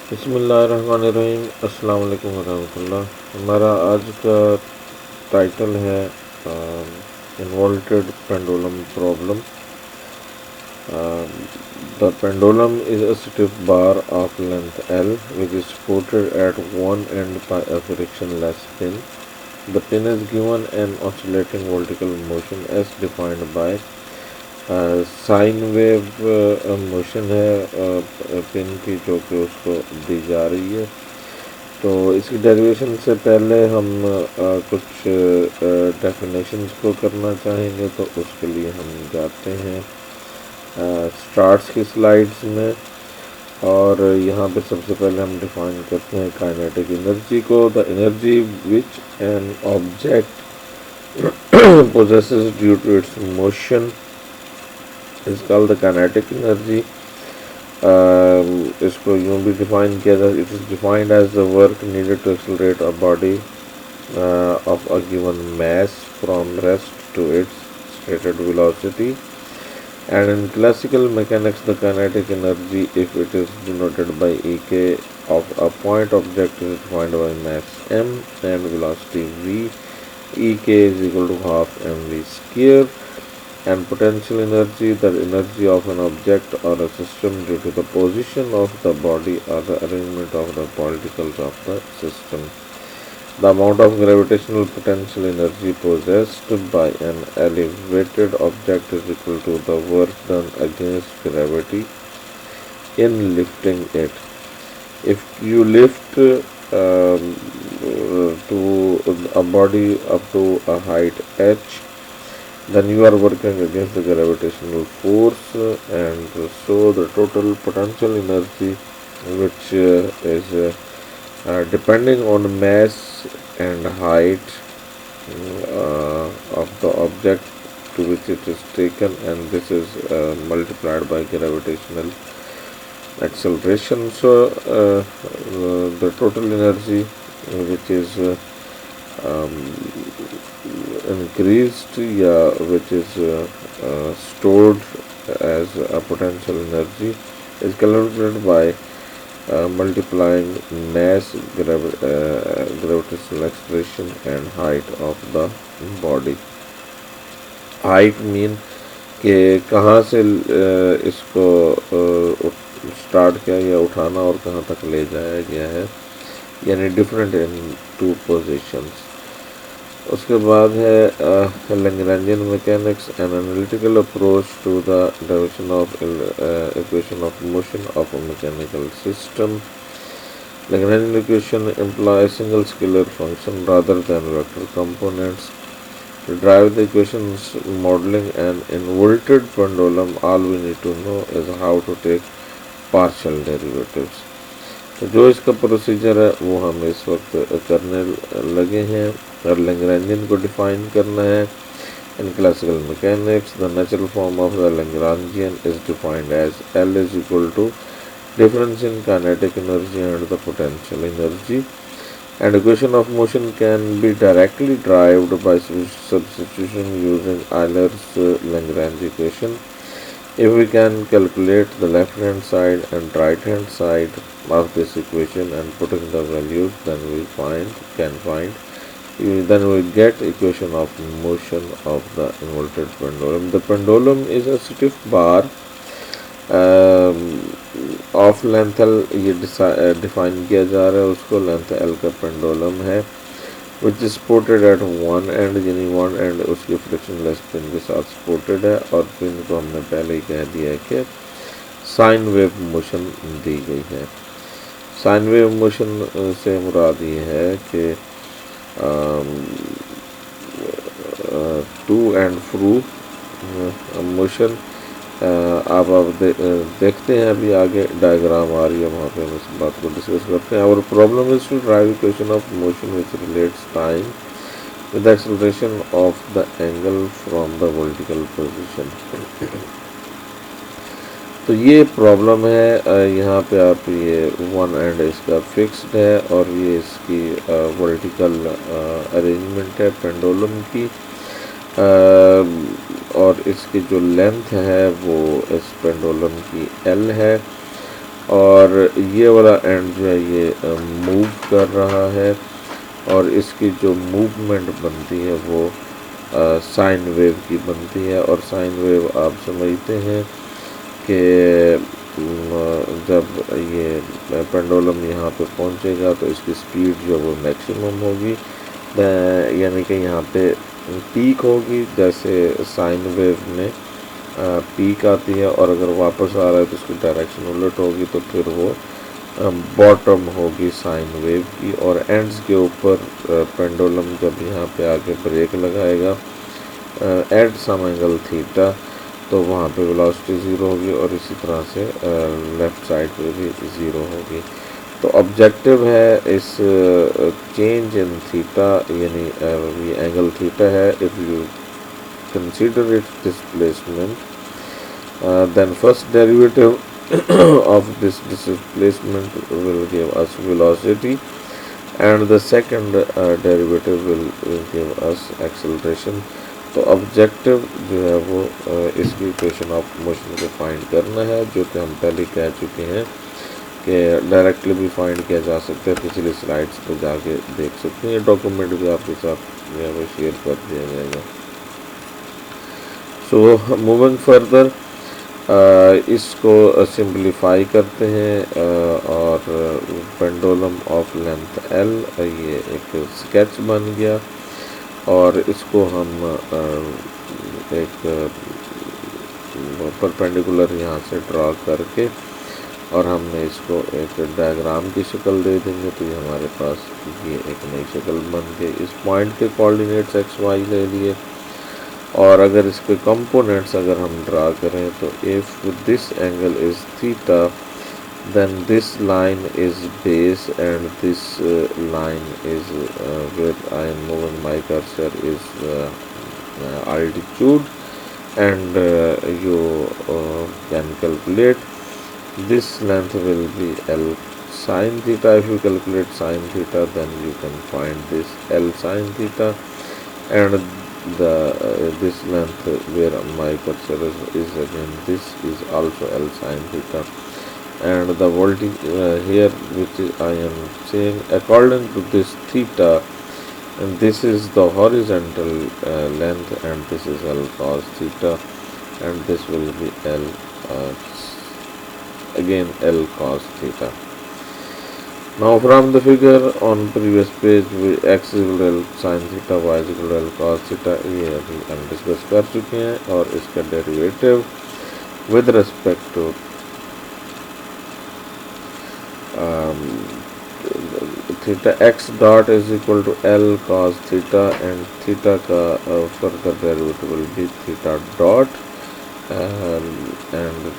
बिस्मिल्लाहिर्रहमानिर्रहीम। अस्सलाम वालेकुम वरहमतुल्लाह। हमारा आज का टाइटल है inverted pendulum problem. The pendulum is a stiff bar of length L which is supported at one end by a frictionless pin. The pin is given an oscillating vertical motion as defined by sine wave motion है pin की, जो कि उसको दी जा रही है। तो इसकी डेरिवेशन से पहले हम कुछ डेफिनेशंस को करना चाहेंगे, तो उसके लिए हम जाते हैं स्टार्ट्स की स्लाइड्स में। और यहाँ पे सबसे पहले हम डिफाइन करते हैं काइनेटिक एनर्जी को। The energy which an object possesses due to its motion is called the kinetic energy. इसको यूँ भी डिफाइन किया जाए, it is defined as the work needed to accelerate a body of a given mass from rest to its stated velocity. And in classical mechanics, the kinetic energy, if it is denoted by Ek of a point object, is defined by mass m and velocity v. Ek is equal to half mv square. And potential energy, the energy of an object or a system due to the position of the body or the arrangement of the particles of the system. The amount of gravitational potential energy possessed by an elevated object is equal to the work done against gravity in lifting it. If you lift to a body up to a height h, then you are working against the gravitational force, and so the total potential energy, which is depending on mass and height of the object to which it is taken, and this is multiplied by gravitational acceleration. So the total energy which is increased, which is stored as a potential energy, is calculated by multiplying mass, gravitational acceleration and height of the body. Height mean कि कहाँ से इसको start किया या उठाना और कहाँ तक ले जाया गया है, यानी डिफरेंट इन टू पोजीशंस। उसके बाद है Lagrangian mechanics, an analytical approach to the derivation of equation of motion of a mechanical system. Lagrangian equation imply a single scalar function rather than vector components. To drive the equations modeling an inverted pendulum, all we need to know is how to take partial derivatives. तो जो इसका procedure है वो हम इस वक्त करने लगे हैं, और लैग्रैंजियन को डिफाइन करना है. In classical mechanics, the natural form of the Lagrangian is defined as L is equal to difference in kinetic energy and the potential energy, and equation of motion can be directly derived by substitution using Euler's Lagrange equation. If we can calculate the left hand side and right hand side of this equation and putting the values, then then we get equation of motion of the inverted pendulum. The pendulum is a stiff bar of length L, ये define किया जा रहा है, उसको length L का pendulum है, which is supported eight one and, यानी one and उसकी फ्रिक्शनलेस पिन के साथ सपोर्टेड है, और पिन को हमने पहले ही कह दिया है कि साइन वेव मोशन दी गई है. साइन वेव मोशन से मुराद ये है कि टू एंड फ्रू मोशन. आप देखते हैं अभी आगे डायग्राम आ रही है, वहाँ पे हम इस बात को डिस्कस करते हैं. और problem is to derive equation of motion which relates time with acceleration of the angle from the vertical position. तो ये प्रॉब्लम है. यहाँ पे आप ये वन एंड इसका फिक्स्ड है, और ये इसकी वर्टिकल अरेंजमेंट है पेंडुलम की, और इसकी जो लेंथ है वो इस पेंडुलम की L है. और ये वाला एंड जो है ये मूव कर रहा है, और इसकी जो मूवमेंट बनती है वो साइन वेव की बनती है। और साइन वेव आप समझते हैं कि जब ये पेंडुलम यहाँ पे पहुँचेगा तो इसकी स्पीड जो वो मैक्सिमम होगी, यानी कि यहाँ पे पीक होगी। जैसे साइन वेव में पीक आती है और अगर वापस आ रहा है तो उसकी डायरेक्शन उलट होगी, तो फिर वो बॉटम होगी साइन वेव की। और एंड्स के ऊपर पेंडुलम जब यहाँ पे आके ब्रेक लगाएगा एट सम एंगल थीटा, तो वहाँ पे वेलोसिटी ज़ीरो होगी, और इसी तरह से लेफ़्ट साइड पे भी ज़ीरो होगी। तो ऑब्जेक्टिव है इस चेंज इन थीटा, यानी ये एंगल थीटा है, if you consider it's displacement, then first derivative of this displacement will give us velocity, and the second derivative will give us acceleration. तो ऑब्जेक्टिव जो है वो इसकी इक्वेशन ऑफ मोशन को find करना है, जो कि हम पहले कह चुके हैं कि डायरेक्टली भी फाइंड किया जा सकता है। पिछली स्लाइड्स पे जाके देख सकते हैं, डॉक्यूमेंट भी आपके साथ जो है वो शेयर कर दिया जाएगा। सो मूविंग फर्दर, इसको सिंपलीफाई करते हैं और पेंडुलम ऑफ लेंथ L ये एक स्केच बन गया, और इसको हम एक परपेंडिकुलर यहाँ से ड्रा करके और हमने इसको एक डायग्राम की शक्ल दे देंगे, तो ये हमारे पास ये एक नई शक्ल बन गई। इस पॉइंट के कोऑर्डिनेट्स एक्स वाई ले लिए, और अगर इसके कंपोनेंट्स अगर हम ड्रा करें तो if this angle is theta, then this line is base and this line is where I am moving my cursor is altitude, and you can calculate this length will be L sin theta. If you calculate sin theta, then you can find this L sin theta, and the this length where my cursor is again, this is also L sin theta. And the voltage here, which I am saying according to this theta, and this is the horizontal length, and this is L cos theta, and this will be L again L cos theta. Now from the figure on previous page, x is equal to L sin theta, y is equal to L cos theta, ये अभी हम discuss कर चुके हैं, और इसका derivative with respect to theta x dot is equal to L cos theta, and theta का further derivative will be theta dot, and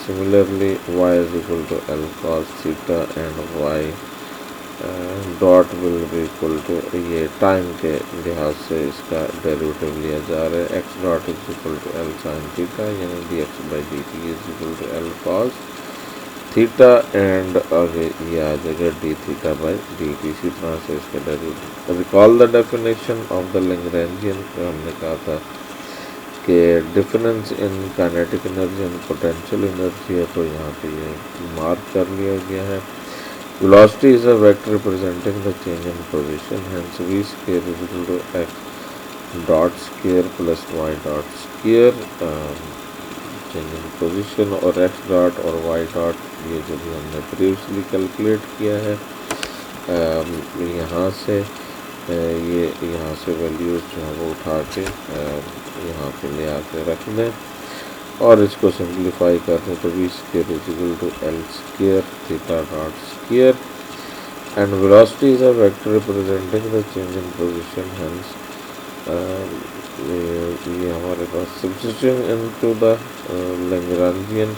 similarly y is equal to L cos theta, and y dot will be equal to, ये time के लिहाज से इसका derivative लिया जा रहा है, x dot is equal to L sin theta, यानी dx by dt is equal to L cos theta, and आगे ये आ जाएगा d theta by d t. इसी तरह से इसका derivative. Recall the definition of the Lagrangian, हमने कहा था कि difference in kinetic energy and potential energy है, तो यहाँ पे ये मार्क कर लिया गया है। Velocity is a vector representing the change in position, hence v square is equal to x dot square plus y dot square, change in position, और x डॉट और y डॉट ये जो भी हमने प्रीवियसली कैलकुलेट किया है, यहाँ से ये यहाँ से वैल्यूज जो है वो उठा के यहाँ पे ले आके रख दें, और इसको सिंप्लीफाई कर दें, तो v square is equal to L square theta dot square, and velocity is a vector representing the change in position, hence ये हमारे पास substitution into the Lagrangian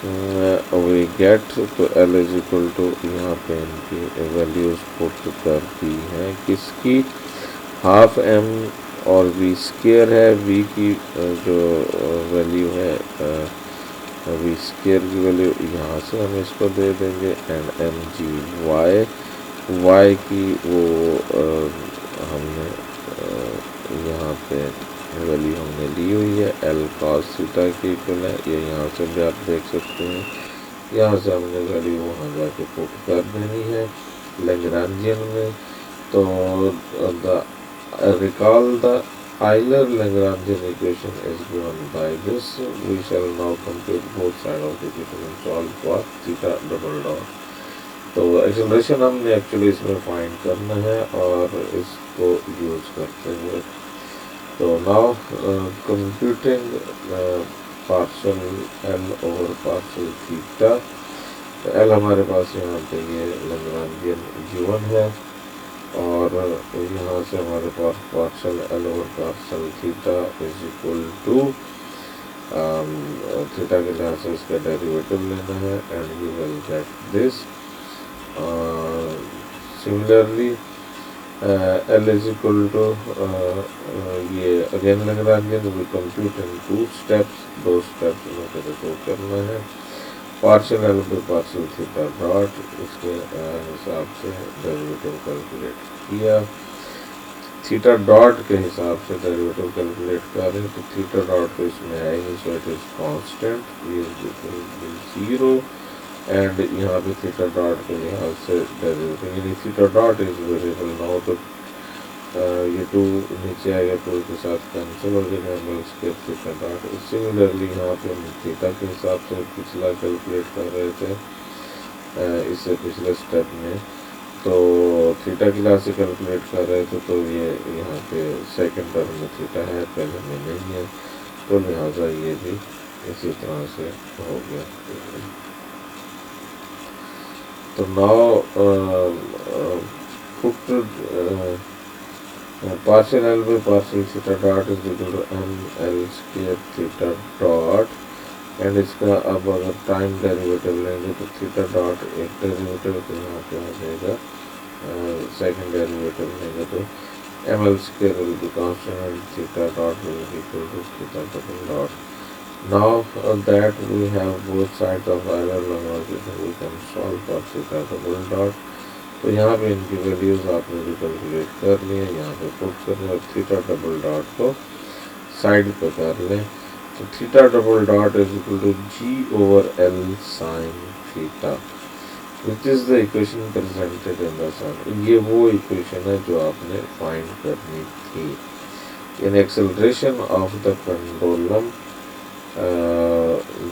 we get, तो L इज इक्वल टू, यहाँ पे इनकी values put कर दी हैं, किसकी, हाफ m, और v स्क्वायर है, v की जो वैल्यू है v स्क्वायर की वैल्यू यहाँ से हम इसको दे देंगे, एंड m g y की वो हमने यहाँ पे वैल्यू हमने ली हुई है L cos थीटा की इक्वल है, ये यहाँ से भी आप देख सकते हैं यहाँ से हमने वैल्यू वहाँ जाके पुट कर देनी है लैग्रांजियन में। तो the recall the Euler-Lagrangian equation is given by this. We shall now compute both sides of the equation and solve for theta double dot. तो एक्सेलरेशन हमने एक्चुअली इसमें फाइंड करना है और इसको यूज करते हुए तो now computing partial L over partial theta. L हमारे पास यहाँ पे ये लैग्रांजियन गिवन है और यहाँ से हमारे पास partial L over partial theta is equal to theta के लिहाज से इसका डेरिवेटिव लेना है and you will get this. Similarly L is equal to ये again Lagrangian we compute in 2 steps, 2 steps में को करना है। Partial L by partial theta dot इसके हिसाब से डेरिवेटिव कैलकुलेट किया। थीटा डॉट के हिसाब से डेरिवेटिव कैलकुलेट करें तो थीटा डॉट तो इसमें है ही, so it is constant zero and यहाँ पे थीटा डॉट के लिहाज से डेरिवेटिव यानी theta dot is variable now तो ये 2 नीचे आएगा, 2 के साथ कैंसिल हो जाएगा, L square theta dot. Similarly यहाँ पे हम थीटा के हिसाब से पिछला कैलकुलेट कर रहे थे इससे पिछले स्टेप में, तो थीटा की लिहाज से कैलकुलेट कर रहे थे तो ये यहाँ पे सेकंड टर्म में थीटा है, पहले में नहीं है, तो लिहाजा ये भी इसी तरह से हो गया। तो now put partial L by partial theta dot is equal to m L square theta dot and इसका अब अगर टाइम डेरिवेटिव लेंगे तो थीटा डॉट एक डेरिवेटिव तो यहाँ पे आ जाएगा, सेकंड डेरिवेटिव लेंगे तो M L square will be constant and theta dot will be equal to theta double dot. Now that we have both sides of Euler-Lagrangian we can solve for theta double dot. तो यहाँ पे इनकी values आपने भी calculate कर ली है, यहाँ पे पुट कर लें और थीटा डबल डॉट को साइड पे कर लें। तो theta double dot is equal to G over L sine theta which is the equation presented in the sum. ये वो इक्वेशन है जो आपने फाइंड करनी थी। In acceleration of the pendulum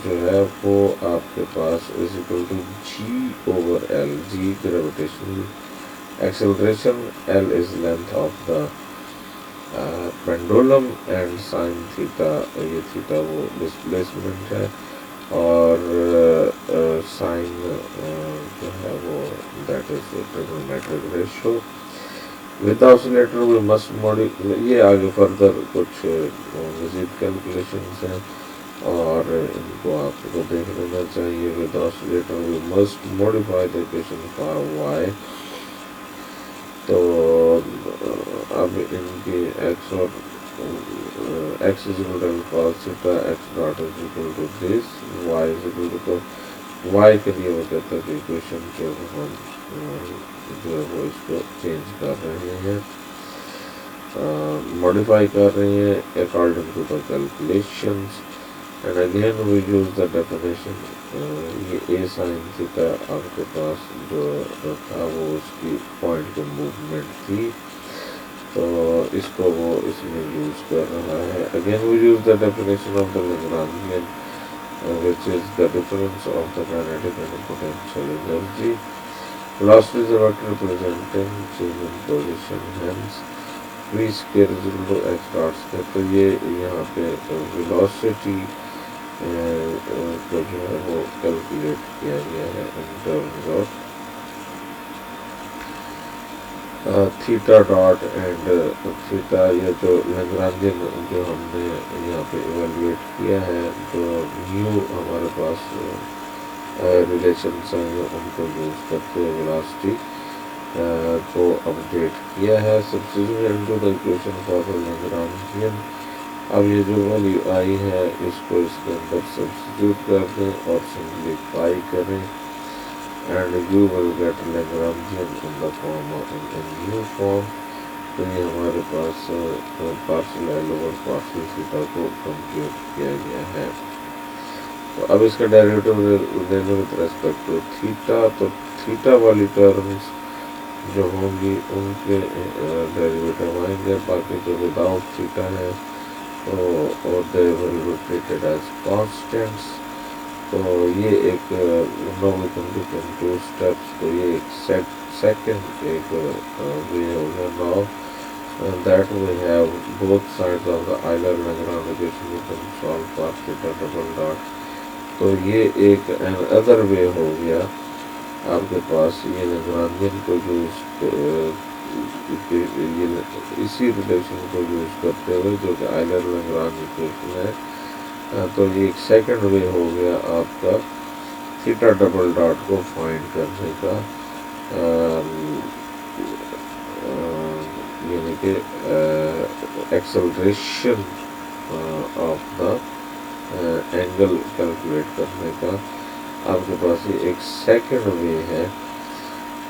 जो है वो आपके पास is equal to G over L, G gravitational acceleration, L is length of the pendulum and sine theta, ये थीटा वो डिस्प्लेसमेंट है और साइन जो है वो that is trigonometric ratio. With oscillator we must modify, ये आगे फर्दर कुछ मजीद कैलकुलेशंस हैं और इनको आपको देख लेना चाहिए। With oscillator we must modify the equation for y. तो अब इनकी एक्स और x is equal to cos theta, x dot is equal to this, y is equal to, y के लिए वो कहता है कि इक्वेशन जो हम जो है वो इसको चेंज कर रहे हैं, मॉडिफाई कर रहे हैं according to the calculations and again we use the definition. ये ए साइन थीटा आपके पास जो था वो उसकी पॉइंट की मूवमेंट थी, तो इसको वो इसमें यूज कर रहा है। Again we use the definition of the Lagrangian which is the difference of the kinetic and potential energy. Velocity is a vector representing change in position, hence v square is equal to x dot square। तो ये यहाँ पे velocity को जो है वो calculate किया गया है in terms of theta dot and theta. ये जो लैग्रांजियन जो हमने यहाँ पे इवेलुएट किया है, जो न्यू हमारे पास रिलेशंस हैं उनको यूज करते हुए वेलोसिटी को अपडेट किया है। Substitute into the equation for Lagrangian. अब ये जो वैल्यू आई है इसको इसके अंदर सब्स्टिट्यूट कर दें और सिंप्लीफाई करें and you will get Lagrangian in the form of in new form. तो ये हमारे पास partial L over partial theta को कंप्यूट किया गया है। तो अब इसका डेरिवेटिव लेने विद रेस्पेक्ट टू थीटा, तो थीटा वाली टर्म्स जो होंगी उनके डेरिवेटिव आएंगे, बाकी जो विदाउट थीटा है तो और they will be treated as constants. तो ये एक no we can do in 2 steps, तो ये एक सेकंड एक वे हो गया। Now that we have both sides of the Euler Lagrange equation we can solve for theta double dot. तो ये एक अदर वे हो गया आपके पास, ये लैग्रांजियन को यूज ये इसी रिलेशन को यूज करते हुए जो कि आइलर लैग्रांज इक्वेशन है। तो ये एक सेकंड वे हो गया आपका थीटा डबल डॉट को फाइंड करने का, यानी कि acceleration of the angle calculate करने का। आपके पास ये एक सेकंड वे है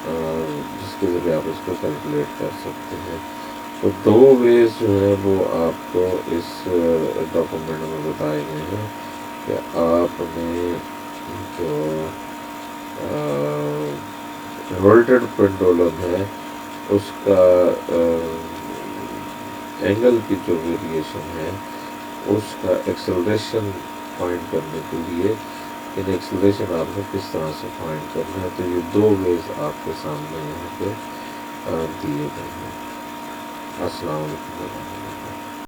जिसके जरिए आप इसको कैलकुलेट कर सकते हैं। तो 2 वेज जो है वो आपको इस डॉक्यूमेंट में बताए गए हैं कि आपने जो रोटेटेड पेंडुलम है उसका एंगल की जो वेरिएशन है उसका एक्सेलरेशन फाइंड करने के लिए इन एक्सेलरेशन आपने किस तरह से फाइंड करना है। तो ये 2 वेज आपके सामने यहाँ पे दिए गए हैं। अस्सलाम वालेकुम।